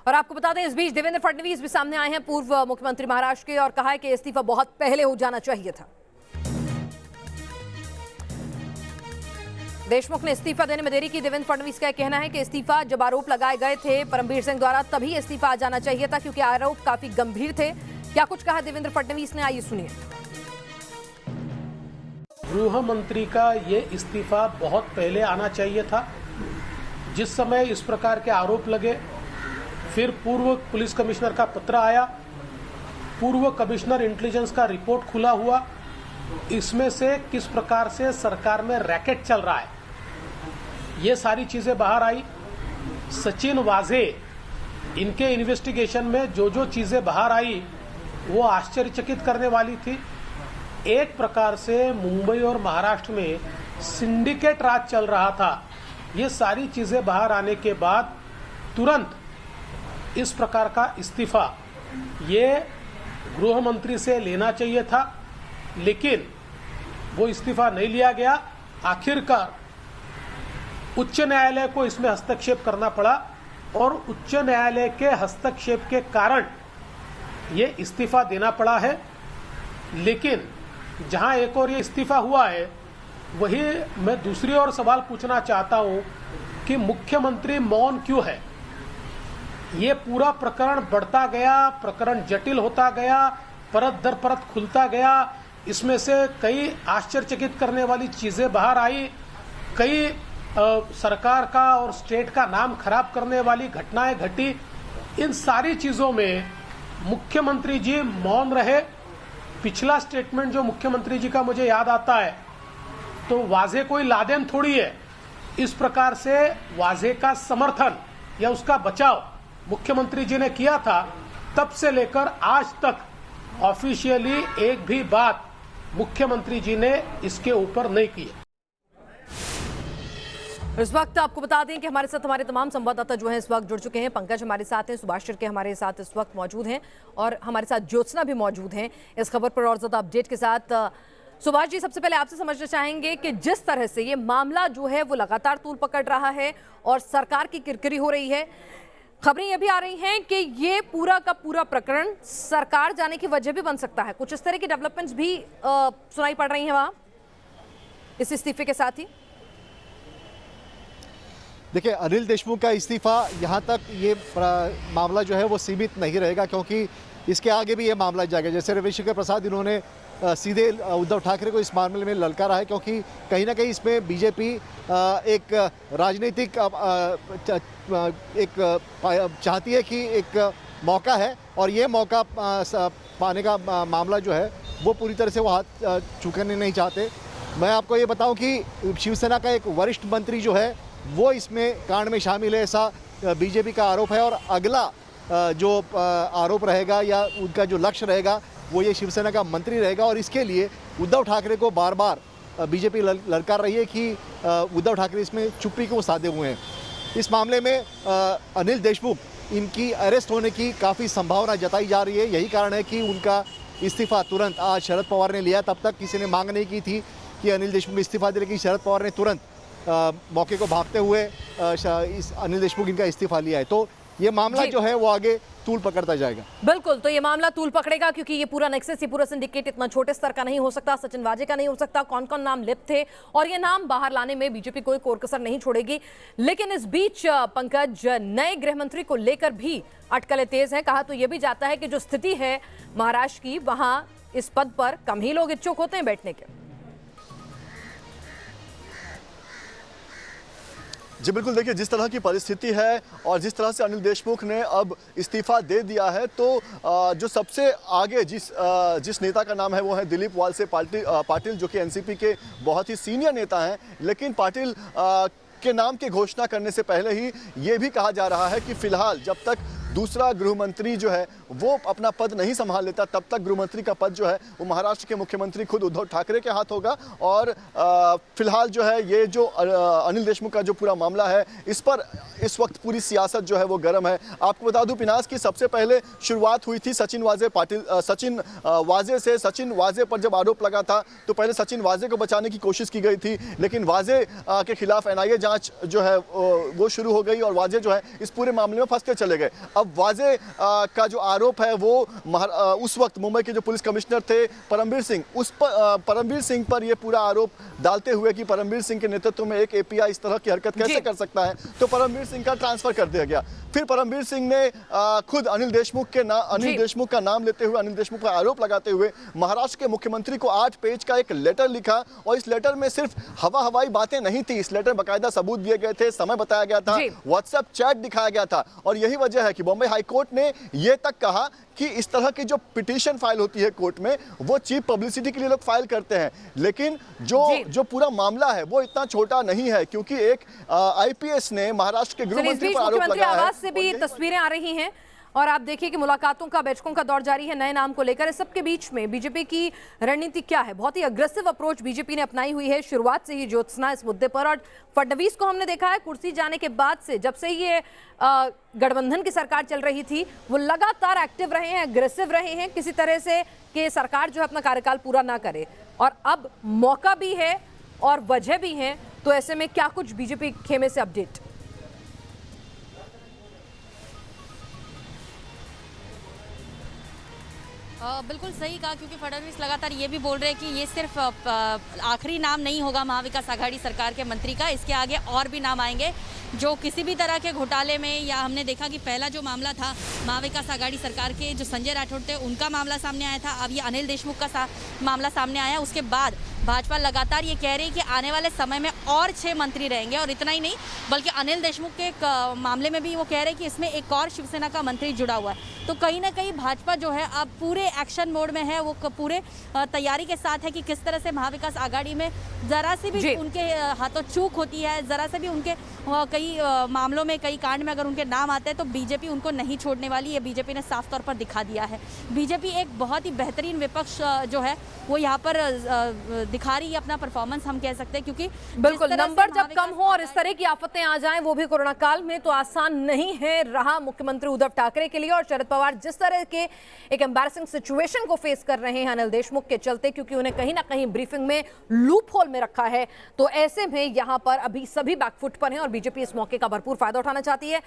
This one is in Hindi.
और आपको बता दें, इस बीच देवेंद्र फडणवीस भी सामने आए हैं, पूर्व मुख्यमंत्री महाराष्ट्र के, और कहा है कि इस्तीफा बहुत पहले हो जाना चाहिए था। देशमुख ने इस्तीफा देने में देरी की। देवेंद्र फडणवीस का कहना है कि इस्तीफा जब आरोप लगाए गए थे परमबीर सिंह द्वारा, तभी इस्तीफा आ जाना चाहिए था, क्योंकि आरोप काफी गंभीर थे। क्या कुछ कहा देवेंद्र फडणवीस ने, आइए सुनिए। गृह मंत्री का ये इस्तीफा बहुत पहले आना चाहिए था। जिस समय इस प्रकार के आरोप लगे, फिर पूर्व पुलिस कमिश्नर का पत्र आया, पूर्व कमिश्नर इंटेलिजेंस का रिपोर्ट खुला हुआ, इसमें से किस प्रकार से सरकार में रैकेट चल रहा है, ये सारी चीजें बाहर आई। सचिन वाजे, इनके इन्वेस्टिगेशन में जो जो चीजें बाहर आई वो आश्चर्यचकित करने वाली थी। एक प्रकार से मुंबई और महाराष्ट्र में सिंडिकेट राज चल रहा था। ये सारी चीजें बाहर आने के बाद तुरंत इस प्रकार का इस्तीफा ये गृह मंत्री से लेना चाहिए था, लेकिन वो इस्तीफा नहीं लिया गया। आखिरकार उच्च न्यायालय को इसमें हस्तक्षेप करना पड़ा और उच्च न्यायालय के हस्तक्षेप के कारण ये इस्तीफा देना पड़ा है। लेकिन जहां एक और ये इस्तीफा हुआ है, वही मैं दूसरी ओर सवाल पूछना चाहता हूं कि मुख्यमंत्री मौन क्यों है। ये पूरा प्रकरण बढ़ता गया, प्रकरण जटिल होता गया, परत दर परत खुलता गया। इसमें से कई आश्चर्यचकित करने वाली चीजें बाहर आई, कई सरकार का और स्टेट का नाम खराब करने वाली घटनाएं घटी। इन सारी चीजों में मुख्यमंत्री जी मौन रहे। पिछला स्टेटमेंट जो मुख्यमंत्री जी का मुझे याद आता है, तो वाजे कोई लादेन थोड़ी है। इस प्रकार से वाजे का समर्थन या उसका बचाव मुख्यमंत्री जी ने किया था। तब से लेकर आज तक ऑफिशियली एक भी बात मुख्यमंत्री जी ने इसके ऊपर नहीं की है। इस वक्त आपको बता दें कि हमारे साथ हमारे तमाम संवाददाता जो हैं इस वक्त जुड़ चुके हैं। पंकज हमारे साथ हैं, सुभाष शिर्के हमारे साथ इस वक्त मौजूद हैं, और हमारे साथ ज्योत्सना भी मौजूद हैं इस खबर पर और ज्यादा अपडेट के साथ। सुभाष जी, सबसे पहले आपसे समझना चाहेंगे कि जिस तरह से ये मामला जो है वो लगातार तूल पकड़ रहा है और सरकार की किरकिरी हो रही है, खबरें ये भी आ रही हैं कि ये पूरा का पूरा प्रकरण सरकार जाने की वजह भी बन सकता है। कुछ इस तरह की डेवलपमेंट्स भी सुनाई पड़ रही हैं वहां इस इस्तीफे के साथ ही। देखिए, अनिल देशमुख का इस्तीफा यहाँ तक ये मामला जो है वो सीमित नहीं रहेगा, क्योंकि इसके आगे भी ये मामला जाएगा। जैसे रविशंकर प्रसाद, इन्होंने सीधे उद्धव ठाकरे को इस मामले में ललकारा है, क्योंकि कहीं ना कहीं इसमें बीजेपी एक राजनीतिक एक चाहती है कि एक मौका है, और ये मौका पाने का मामला जो है वो पूरी तरह से वो हाथ चूकने नहीं चाहते। मैं आपको ये बताऊं कि शिवसेना का एक वरिष्ठ मंत्री जो है वो इसमें कांड में शामिल है, ऐसा बीजेपी का आरोप है। और अगला जो आरोप रहेगा या उनका जो लक्ष्य रहेगा वो ये शिवसेना का मंत्री रहेगा, और इसके लिए उद्धव ठाकरे को बार बार बीजेपी ललकार रही है कि उद्धव ठाकरे इसमें चुप्पी को साधे हुए हैं। इस मामले में अनिल देशमुख, इनकी अरेस्ट होने की काफ़ी संभावना जताई जा रही है। यही कारण है कि उनका इस्तीफा तुरंत आज शरद पवार ने लिया। तब तक किसी ने मांग नहीं की थी कि अनिल देशमुख इस्तीफा दे, लेकिन शरद पवार ने तुरंत मौके को भागते हुए इस अनिल देशमुख इनका इस्तीफा लिया है। तो ये मामला जो है वो आगे तूल पकड़ता जाएगा। बिल्कुल, तो ये मामला तूल पकड़ेगा, क्योंकि ये पूरा नेक्सस, ये पूरा सिंडिकेट इतना छोटे स्तर का नहीं हो सकता, सचिन वाजे का नहीं हो सकता। कौन कौन नाम लिप्त थे और ये नाम बाहर लाने में बीजेपी कोई कोर कसर नहीं छोड़ेगी। लेकिन इस बीच पंकज, नए गृह मंत्री को लेकर भी अटकलें तेज हैं। कहा तो ये भी जाता है कि जो स्थिति है महाराष्ट्र की, वहां इस पद पर कम ही लोग इच्छुक होते हैं बैठने के। जी बिल्कुल, देखिए जिस तरह की परिस्थिति है और जिस तरह से अनिल देशमुख ने अब इस्तीफा दे दिया है, तो जो सबसे आगे जिस नेता का नाम है वो है दिलीप वालसे पाटिल, जो कि एनसीपी के बहुत ही सीनियर नेता हैं। लेकिन पाटिल के नाम की घोषणा करने से पहले ही ये भी कहा जा रहा है कि फिलहाल जब तक दूसरा गृहमंत्री जो है वो अपना पद नहीं संभाल लेता, तब तक गृहमंत्री का पद जो है वो महाराष्ट्र के मुख्यमंत्री खुद उद्धव ठाकरे के हाथ होगा। और फिलहाल जो है ये जो अनिल देशमुख का जो पूरा मामला है, इस पर इस वक्त पूरी सियासत जो है वो गर्म है। आपको बता दूं पिनास की सबसे पहले शुरुआत हुई थी सचिन वाजे से। सचिन वाजे पर जब आरोप लगा था तो पहले सचिन वाजे को बचाने की कोशिश की गई थी, लेकिन वाजे के खिलाफ एनआईए जांच जो है वो शुरू हो गई और वाजे जो है इस पूरे मामले में फंस के चले गए। अब वाजे का जो आरोप है वो उस वक्त मुंबई के जो पुलिस कमिश्नर थे परमबीर सिंह, उस पर परमबीर सिंह पर यह पूरा आरोप डालते हुए कि परमबीर सिंह के नेतृत्व में एक एपीआई इस तरह की हरकत कैसे कर सकता है, तो परमबीर सिंह का ट्रांसफर कर दिया गया। फिर परमबीर सिंह ने खुद अनिल देशमुख का नाम लेते हुए, अनिल देशमुख पर आरोप लगाते हुए महाराष्ट्र के मुख्यमंत्री को 8 पेज का एक लेटर लिखा, और इस लेटर में सिर्फ हवाई बातें नहीं थी, इस लेटर में बाकायदा सबूत दिए गए थे, समय बताया गया था, व्हाट्सएप चैट दिखाया गया था। और यही वजह है कि बॉम्बे हाईकोर्ट ने यह तक कहा कि इस तरह की जो पिटीशन फाइल होती है कोर्ट में, वो चीप पब्लिसिटी के लिए लोग फाइल करते हैं, लेकिन जो पूरा मामला है वो इतना छोटा नहीं है, क्योंकि एक आईपीएस ने महाराष्ट्र के गृह मंत्री पर आरोप लगाया है। आवाज से भी तस्वीरें आ रही हैं और आप देखिए कि मुलाकातों का, बैठकों का दौर जारी है नए नाम को लेकर। इस सबके बीच में बीजेपी की रणनीति क्या है? बहुत ही अग्रेसिव अप्रोच बीजेपी ने अपनाई हुई है शुरुआत से ही ज्योत्सना इस मुद्दे पर। और फडणवीस को हमने देखा है कुर्सी जाने के बाद से, जब से ये गठबंधन की सरकार चल रही थी, वो लगातार एक्टिव रहे हैं, अग्रेसिव रहे हैं किसी तरह से कि सरकार जो है अपना कार्यकाल पूरा ना करे। और अब मौका भी है और वजह भी है, तो ऐसे में क्या कुछ बीजेपी खेमे से अपडेट? बिल्कुल सही कहा, क्योंकि फडणवीस लगातार ये भी बोल रहे हैं कि ये सिर्फ आखिरी नाम नहीं होगा महाविकास आघाड़ी सरकार के मंत्री का, इसके आगे और भी नाम आएंगे जो किसी भी तरह के घोटाले में, या हमने देखा कि पहला जो मामला था महाविकास आघाड़ी सरकार के जो संजय राठौड़ थे उनका मामला सामने आया था, अब ये अनिल देशमुख का मामला सामने आया। उसके बाद भाजपा लगातार ये कह रही है कि आने वाले समय में और 6 मंत्री रहेंगे, और इतना ही नहीं बल्कि अनिल देशमुख के मामले में भी वो कह रहे हैं कि इसमें एक और शिवसेना का मंत्री जुड़ा हुआ है। तो कहीं ना कहीं भाजपा जो है अब पूरे एक्शन मोड में है, वो पूरे तैयारी के साथ है कि किस तरह से महाविकास आघाड़ी में जरा सी भी उनके हाथों चूक होती है, जरा से भी उनके कई मामलों में, कई कांड में अगर उनके नाम आते हैं तो बीजेपी उनको नहीं छोड़ने वाली है। बीजेपी ने साफ तौर पर दिखा दिया है। बीजेपी एक बहुत ही बेहतरीन विपक्ष जो है वो यहाँ पर दिखा रही है अपना परफॉर्मेंस, हम कह सकते हैं, क्योंकि बिल्कुल नंबर जब कम हो और इस तरह की आफतें आ जाएं, वो भी कोरोना काल में, तो आसान नहीं है रहा मुख्यमंत्री उद्धव ठाकरे के लिए। और शरद पवार जिस तरह के एक एम्बैरेसिंग सिचुएशन को फेस कर रहे हैं अनिल देशमुख के चलते, क्योंकि उन्हें कहीं ना कहीं ब्रीफिंग में लूप होल में रखा है, तो ऐसे में यहां पर अभी सभी बैकफुट पर हैं और बीजेपी इस मौके का भरपूर फायदा उठाना चाहती है।